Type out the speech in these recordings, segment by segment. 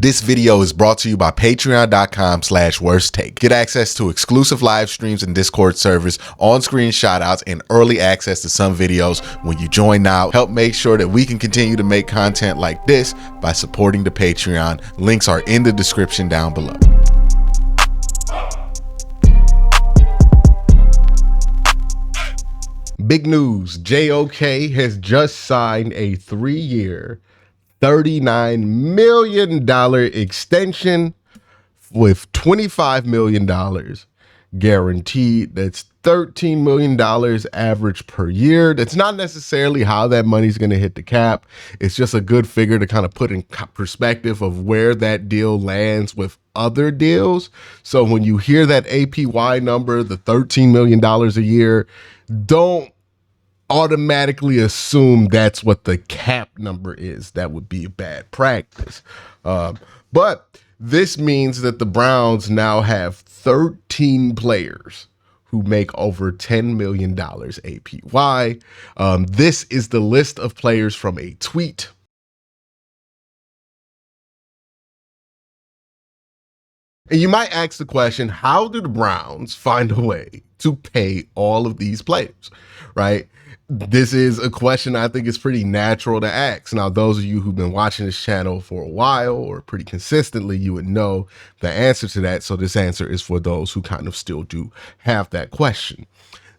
This video is brought to you by patreon.com/worsttake. Get access to exclusive live streams and Discord servers, on-screen shoutouts, and early access to some videos when you join now. Help make sure that we can continue to make content like this by supporting the Patreon. Links are in the description down below. Big news, J.O.K. has just signed a 3-year, $39 million extension with $25 million guaranteed. That's $13 million average per year. That's not necessarily how that money's going to hit the cap. It's just a good figure to kind of put in perspective of where that deal lands with other deals. So when you hear that APY number, the $13 million a year, don't automatically assume that's what the cap number is. That would be a bad practice. But this means that the Browns now have 13 players who make over $10 million APY. This is the list of players from a tweet. And you might ask the question, how do the Browns find a way to pay all of these players, right? This is a question I think is pretty natural to ask. Now, those of you who've been watching this channel for a while or pretty consistently, you would know the answer to that. So this answer is for those who kind of still do have that question.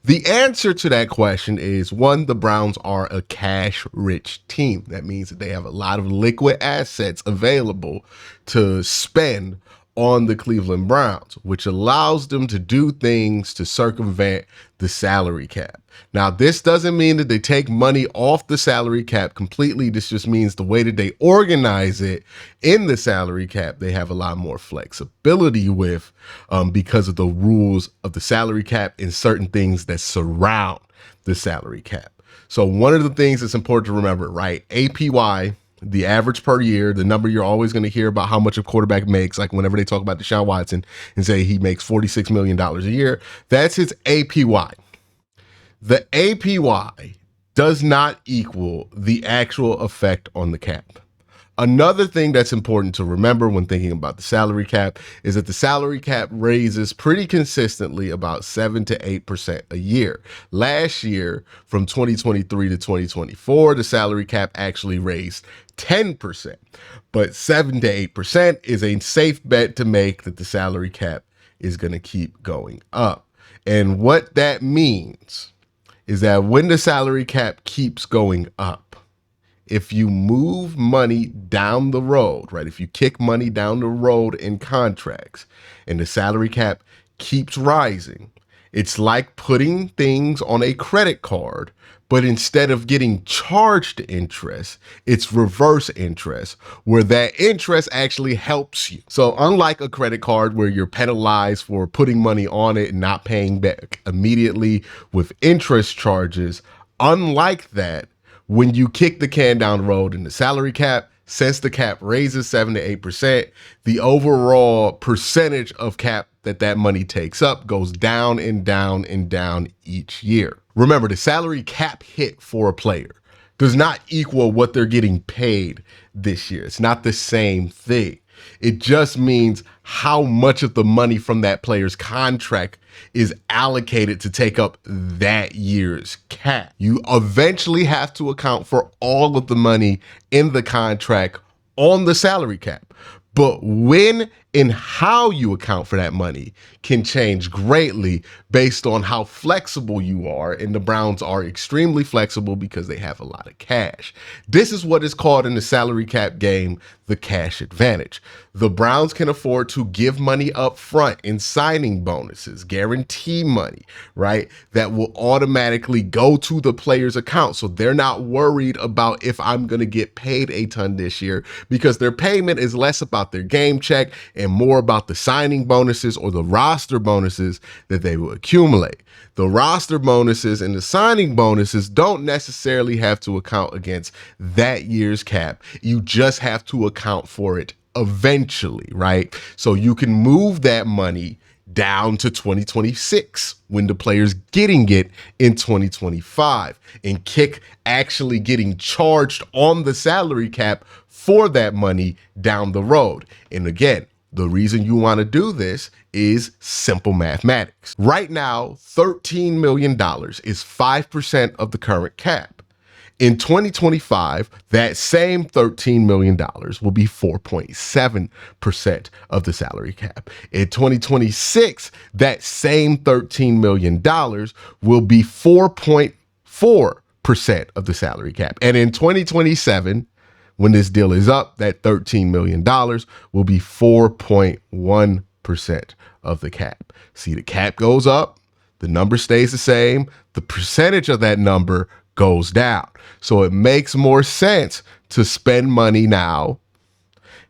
The answer to that question is, one, the Browns are a cash-rich team. That means that they have a lot of liquid assets available to spend on the Cleveland Browns, which allows them to do things to circumvent the salary cap. Now, this doesn't mean that they take money off the salary cap completely. This just means the way that they organize it in the salary cap, they have a lot more flexibility with because of the rules of the salary cap and certain things that surround the salary cap. So one of the things that's important to remember, right? APY, the average per year, the number you're always going to hear about how much a quarterback makes, like whenever they talk about Deshaun Watson and say he makes $46 million a year, that's his APY. The APY does not equal the actual effect on the cap. Another thing that's important to remember when thinking about the salary cap is that the salary cap raises pretty consistently about 7 to 8% a year. Last year, from 2023 to 2024, the salary cap actually raised 10%, but 7 to 8% is a safe bet to make that the salary cap is going to keep going up. And what that means is that when the salary cap keeps going up, if you move money down the road, right? If you kick money down the road in contracts and the salary cap keeps rising, it's like putting things on a credit card, but instead of getting charged interest, it's reverse interest, where that interest actually helps you. So unlike a credit card where you're penalized for putting money on it and not paying back immediately with interest charges, unlike that, when you kick the can down the road in the salary cap, since the cap raises 7 to 8%, the overall percentage of cap that money takes up goes down and down and down each year. Remember, the salary cap hit for a player does not equal what they're getting paid this year. It's not the same thing. It just means how much of the money from that player's contract is allocated to take up that year's cap. You eventually have to account for all of the money in the contract on the salary cap. But when and how you account for that money can change greatly based on how flexible you are. And the Browns are extremely flexible because they have a lot of cash. This is what is called in the salary cap game the cash advantage. The Browns can afford to give money up front in signing bonuses, guarantee money, right? That will automatically go to the player's account. So they're not worried about if I'm going to get paid a ton this year, because their payment is less about their game check and more about the signing bonuses or the roster bonuses that they will accumulate. The roster bonuses and the signing bonuses don't necessarily have to account against that year's cap. You just have to account for it eventually, right? So you can move that money down to 2026 when the player's getting it in 2025, and kick actually getting charged on the salary cap for that money down the road. And again, the reason you want to do this is simple mathematics. Right now, $13 million is 5% of the current cap. In 2025, that same $13 million will be 4.7% of the salary cap. In 2026, that same $13 million will be 4.4% of the salary cap. And in 2027, when this deal is up, that $13 million will be 4.1% of the cap. See, the cap goes up, the number stays the same, the percentage of that number goes down. So it makes more sense to spend money now.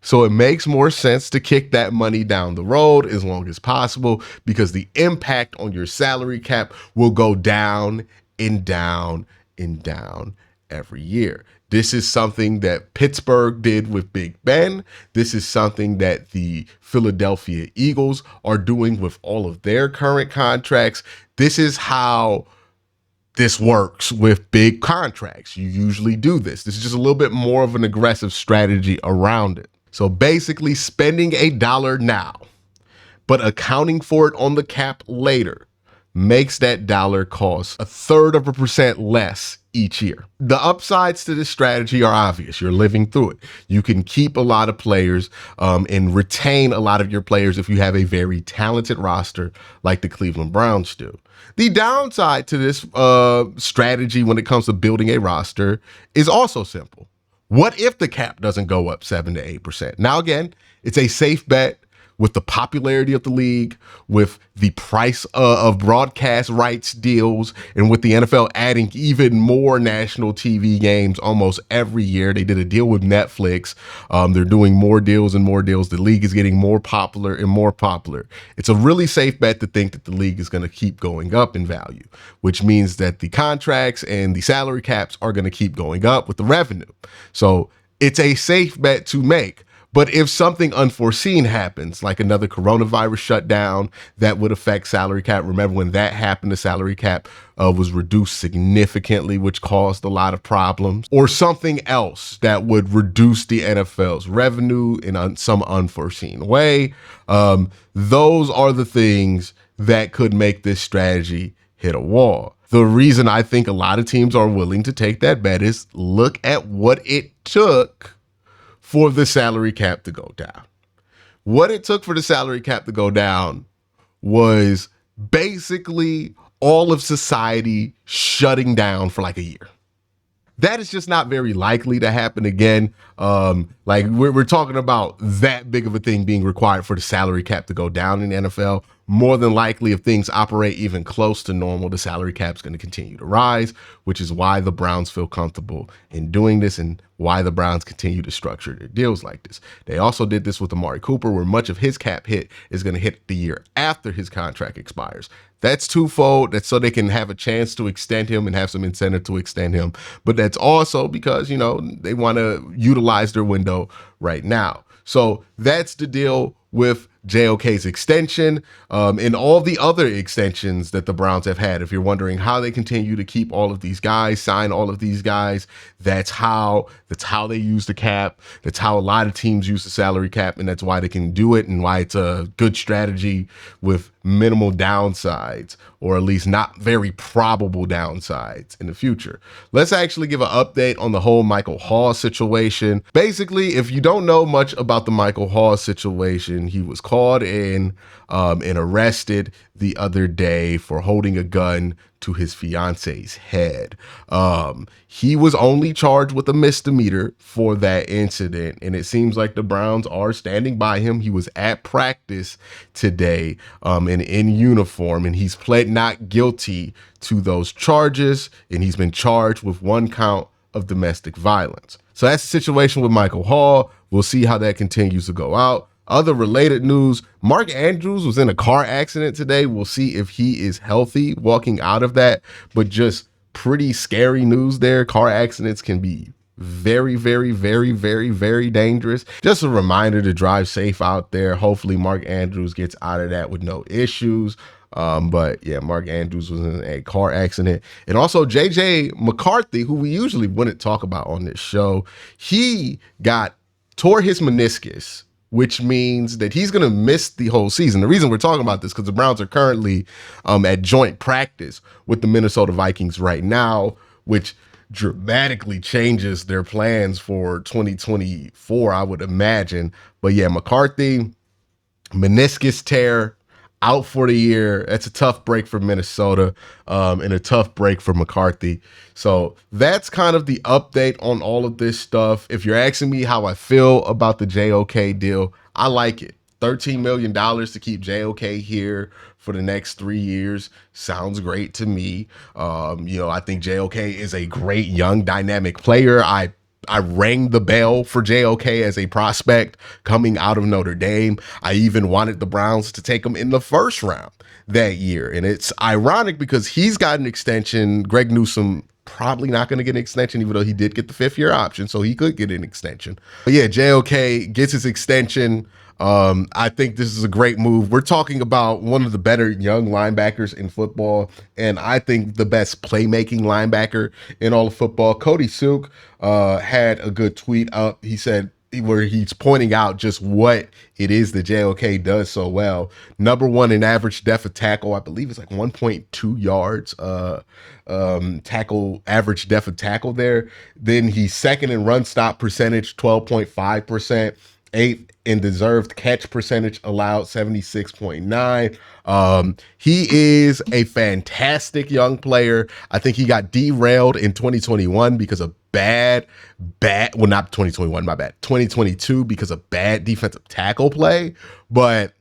So it makes more sense to kick that money down the road as long as possible, because the impact on your salary cap will go down and down and down every year. This is something that Pittsburgh did with Big Ben. This is something that the Philadelphia Eagles are doing with all of their current contracts. This is how this works with big contracts. You usually do this. This is just a little bit more of an aggressive strategy around it. So basically spending $1 now, but accounting for it on the cap later, makes that dollar cost 1/3% less each year. The upsides to this strategy are obvious. You're living through it. You can keep a lot of players and retain a lot of your players if you have a very talented roster like the Cleveland Browns do. The downside to this strategy when it comes to building a roster is also simple. What if the cap doesn't go up 7 to 8%? Now, again, it's a safe bet. With the popularity of the league, with the price of broadcast rights deals, and with the NFL adding even more national TV games almost every year. They did a deal with Netflix. They're doing more deals and more deals. The league is getting more popular and more popular. It's a really safe bet to think that the league is going to keep going up in value, which means that the contracts and the salary caps are going to keep going up with the revenue. So it's a safe bet to make. But if something unforeseen happens, like another coronavirus shutdown that would affect salary cap, remember when that happened, the salary cap was reduced significantly, which caused a lot of problems, or something else that would reduce the NFL's revenue in some unforeseen way. Those are the things that could make this strategy hit a wall. The reason I think a lot of teams are willing to take that bet is look at what it took for the salary cap to go down. What it took for the salary cap to go down was basically all of society shutting down for like a year. That is just not very likely to happen again. Like we're talking about that big of a thing being required for the salary cap to go down in the NFL. More than likely, if things operate even close to normal, the salary cap is going to continue to rise, which is why the Browns feel comfortable in doing this and why the Browns continue to structure their deals like this. They also did this with Amari Cooper, where much of his cap hit is going to hit the year after his contract expires. That's twofold. That's so they can have a chance to extend him and have some incentive to extend him. But that's also because, you know, they want to utilize their window right now. So that's the deal with J.O.K's extension and all the other extensions that the Browns have had. If you're wondering how they continue to keep all of these guys, sign all of these guys, that's how they use the cap. That's how a lot of teams use the salary cap, and that's why they can do it and why it's a good strategy with minimal downsides, or at least not very probable downsides in the future. Let's actually give an update on the whole Michael Hall situation. Basically, if you don't know much about the Michael Hall situation, he was called in and arrested the other day for holding a gun to his fiance's head. He was only charged with a misdemeanor for that incident, and it seems like the Browns are standing by him. He was at practice today and in uniform, and he's pled not guilty to those charges, and he's been charged with 1 count of domestic violence. So that's the situation with Michael Hall. We'll see how that continues to go out. Other related news, Mark Andrews was in a car accident today. We'll see if he is healthy walking out of that, but just pretty scary news there. Car accidents can be very, very, very, very, very dangerous. Just a reminder to drive safe out there. Hopefully Mark Andrews gets out of that with no issues. But yeah, Mark Andrews was in a car accident. And also J.J. McCarthy, who we usually wouldn't talk about on this show, he tore his meniscus, which means that he's going to miss the whole season. The reason we're talking about this because the Browns are currently at joint practice with the Minnesota Vikings right now, which dramatically changes their plans for 2024, I would imagine. But yeah, McCarthy, meniscus tear, out for the year. That's a tough break for Minnesota, and a tough break for McCarthy. So that's kind of the update on all of this stuff. If you're asking me how I feel about the J.O.K. deal, I like it. $13 million to keep J.O.K. here for the next 3 years sounds great to me. I think J.O.K. is a great young dynamic player. I rang the bell for J.O.K. as a prospect coming out of Notre Dame. I even wanted the Browns to take him in the first round that year. And it's ironic because he's got an extension. Greg Newsome probably not going to get an extension, even though he did get the 5th-year option, so he could get an extension. But yeah, J.O.K. gets his extension. I think this is a great move. We're talking about one of the better young linebackers in football, and I think the best playmaking linebacker in all of football. Cody Suk had a good tweet up. He said, where he's pointing out just what it is that J.O.K. does so well. Number 1 in average depth of tackle. I believe it's like 1.2 yards tackle, average depth of tackle there. Then he's second in run stop percentage, 12.5%. 8th in deserved catch percentage allowed, 76.9. He is a fantastic young player. I think he got derailed in 2021 because of not 2021, my bad, 2022 because of bad defensive tackle play. But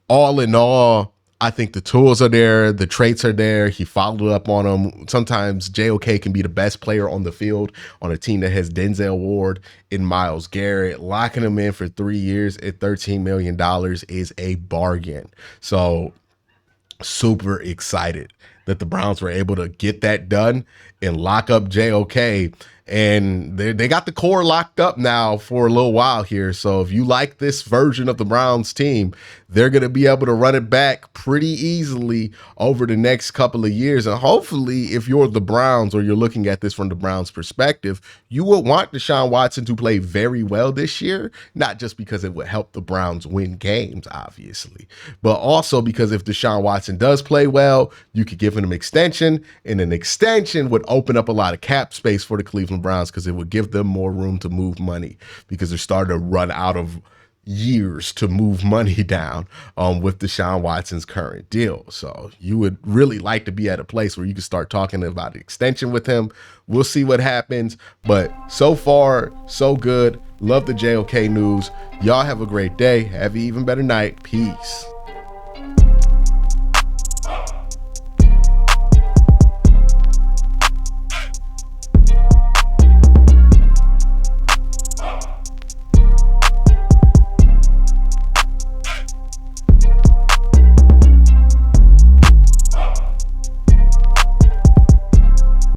all in all, I think the tools are there. The traits are there. He followed up on them. Sometimes J.O.K. can be the best player on the field on a team that has Denzel Ward and Myles Garrett. Locking him in for 3 years at $13 million is a bargain. So super excited that the Browns were able to get that done and lock up J.O.K. And they got the core locked up now for a little while here. So if you like this version of the Browns team, they're going to be able to run it back pretty easily over the next couple of years. And hopefully, if you're the Browns or you're looking at this from the Browns perspective, you would want Deshaun Watson to play very well this year, not just because it would help the Browns win games, obviously, but also because if Deshaun Watson does play well, you could give him an extension, and an extension would open up a lot of cap space for the Cleveland Browns because it would give them more room to move money because they're starting to run out of years to move money down with Deshaun Watson's current deal. So you would really like to be at a place where you can start talking about an extension with him. We'll see what happens, but so far, so good. Love the J.O.K. news. Y'all have a great day. Have an even better night. Peace.